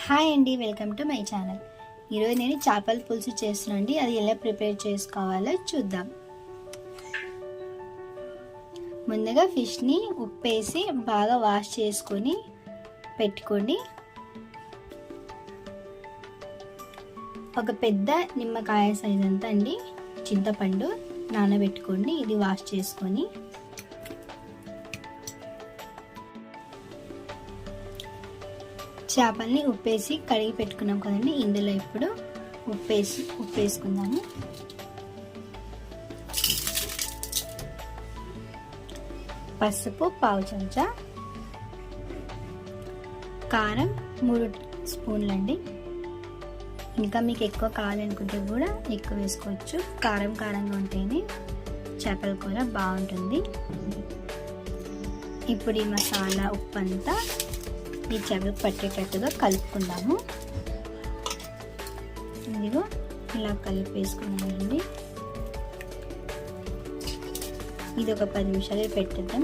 Hi అండి, welcome to my channel. ఈరోజు నేను చేపల పులుసు చేస్తున్నానండి. అది ఎలా ప్రిపేర్ చేసుకోవాలో చూద్దాం. ముందుగా ఫిష్ని ఉప్పేసి బాగా వాష్ చేసుకొని పెట్టుకోండి. ఒక పెద్ద నిమ్మకాయ సైజ్ అంతా అండి చింతపండు నానబెట్టుకోండి. ఇది వాష్ చేసుకొని చేపల్ని ఉప్పేసి కడిగి పెట్టుకున్నాం కదండి. ఇందులో ఇప్పుడు ఉప్పేసుకుందాము. పసుపు పావు చెంచా, కారం 3 స్పూన్లండి. ఇంకా మీకు ఎక్కువ కావాలనుకుంటే కూడా ఎక్కువ వేసుకోవచ్చు. కారంగా ఉంటేనే చేపల కూర బాగుంటుంది. ఇప్పుడు ఈ మసాలా ఉప్పు అంతా ఈ చేపలకు పట్టేటట్టుగా కలుపుకుందాము. ఇదిగో ఇలా కలిపేసుకున్నామండి. ఇది ఒక 10 నిమిషాలు పెట్టేద్దాం.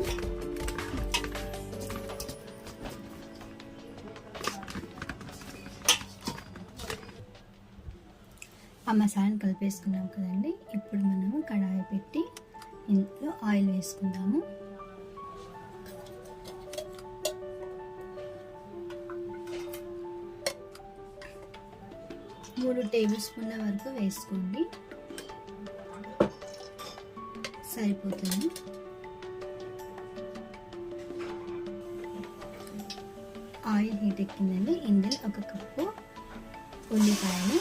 ఆ మసాలాను కలిపేసుకున్నాం కదండి. ఇప్పుడు మనము కడాయి పెట్టి ఇందులో ఆయిల్ వేసుకుందాము. మూడు టేబుల్ స్పూన్ల వరకు వేసుకోండి, సరిపోతుంది. ఆయిల్ హీట్ ఎక్కిందండి. ఇందులో 1 కప్పు ఉల్లిపాయలు,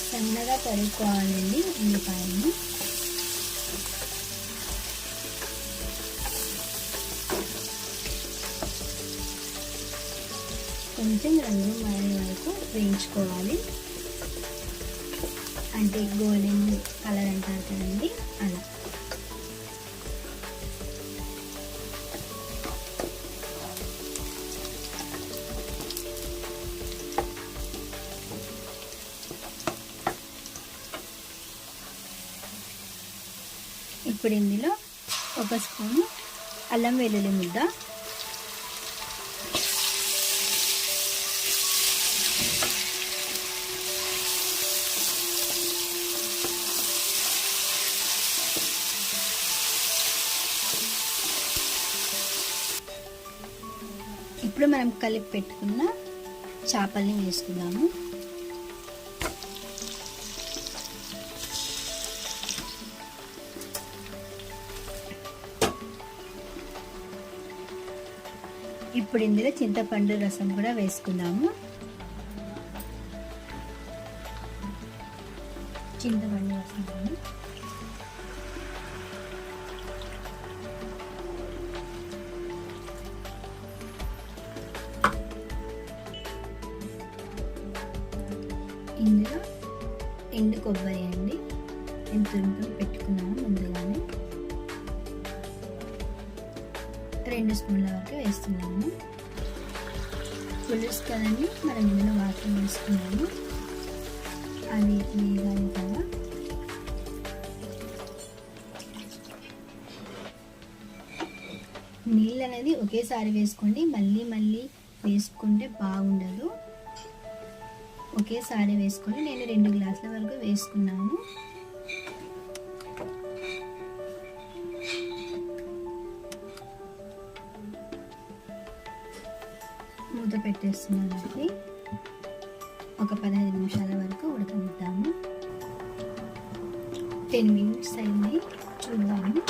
సన్నగా తరుక్కోవాలండి ఉల్లిపాయలను. కొంచెం రంగు మారే వరకు వేయించుకోవాలి. అంటే గోల్డెన్ కలర్ అంటారు కదండి, అలా. ఇప్పుడు ఇందులో 1 స్పూను అల్లం వెల్లుల్లి ముద్ద, ఇప్పుడు మనం కలిపి పెట్టుకున్న చేపల్ని వేసుకుందాము. ఇప్పుడు ఇందులో చింతపండు రసం కూడా వేసుకుందాము. చింతపండు రసం ఇందులో ఎండు కొబ్బరి అండి, నేను తురుముకొని పెట్టుకున్నాను ముందుగానే. 2 స్పూన్ల వరకు వేస్తున్నాము. పులుసు కదండి, మనం ఇందులో వాటర్ వేసుకున్నాము. అది వేగాలి కదా. నీళ్ళు అనేది ఒకేసారి వేసుకోండి, మళ్ళీ వేసుకుంటే బాగుండదు. ఒకేసారి వేసుకొని నేను 2 గ్లాసుల వరకు వేసుకున్నాను. మూత పెట్టేస్తున్నానండి. ఒక 15 నిమిషాల వరకు ఉడకనిద్దాము. 10 మినిట్స్ అయింది, చూద్దాము.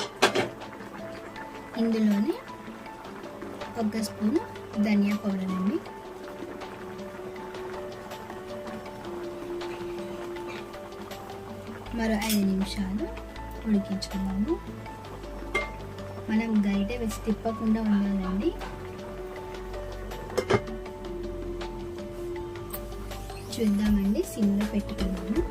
ఇందులోనే 1 స్పూన్ ధనియా పౌడర్ అండి, మరో 5 నిమిషాలు ఉడికించుకున్నాము. మనం గరిటె వేసి తిప్పకుండా ఉండాలండి. చూద్దామండి, సిమ్లో పెట్టుకున్నాము.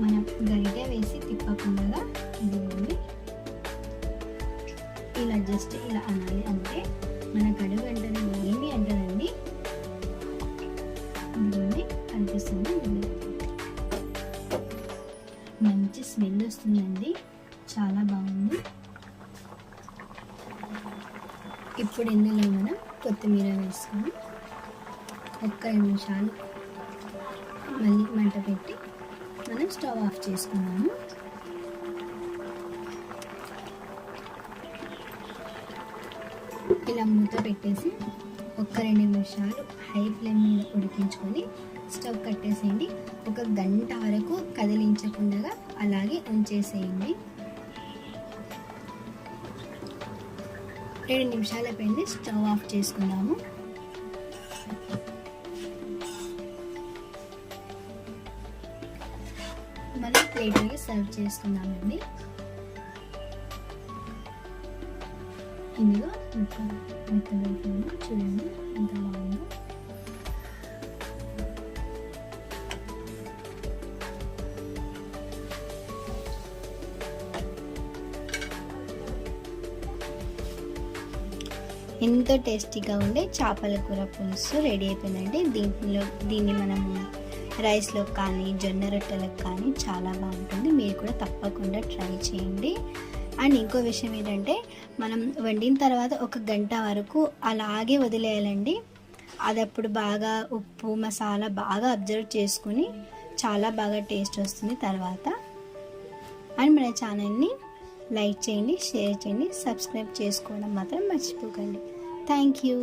మనం గరిటె వేసి తిప్పకుండా ఇదిగోండి ఇలా జస్ట్ ఇలా అనాలి. అంటే మన కడుగు అంటేనే ఏంటి అంటారండి, ఇదిగోండి కనిపిస్తుంది. మంచి స్మెల్ వస్తుందండి, చాలా బాగుంది. ఇప్పుడు ఇందులో మనం కొత్తిమీర వేసుకొని ఒక్క 5 నిమిషాలు మళ్ళీ మంట పెట్టి మనం స్టవ్ ఆఫ్ చేసుకున్నాము. ఇలా మూత పెట్టేసి ఒక్క 2 నిమిషాలు హై ఫ్లేమ్ మీద ఉడికించుకొని స్టవ్ కట్టేసేయండి. 1 గంట వరకు కదిలించకుండా అలాగే ఉంచేసేయండి. 2 నిమిషాల పైన స్టవ్ ఆఫ్ చేసుకుందాము. మనం ప్లేట్లోకి సర్వ్ చేసుకుందామండి. ఇందులో మెత్తగా చూడండి ఎంత బాగుందో. ఎంతో టేస్టీగా ఉండే చేపల కూర పులుసు రెడీ అయిపోయిందండి. దీన్ని మనము రైస్లో కానీ జొన్న రొట్టెలకు కానీ చాలా బాగుంటుంది. మీరు కూడా తప్పకుండా ట్రై చేయండి. అండ్ ఇంకో విషయం ఏంటంటే, మనం వండిన తర్వాత 1 గంట వరకు అలాగే వదిలేయాలండి. అది అప్పుడు బాగా ఉప్పు మసాలా బాగా అబ్జర్వ్ చేసుకుని చాలా బాగా టేస్ట్ వస్తుంది తర్వాత. అండ్ మన ఛానల్ని లైక్ చేయండి, షేర్ చేయండి, సబ్స్క్రైబ్ చేసుకోవడం మాత్రం మర్చిపోకండి. Thank you.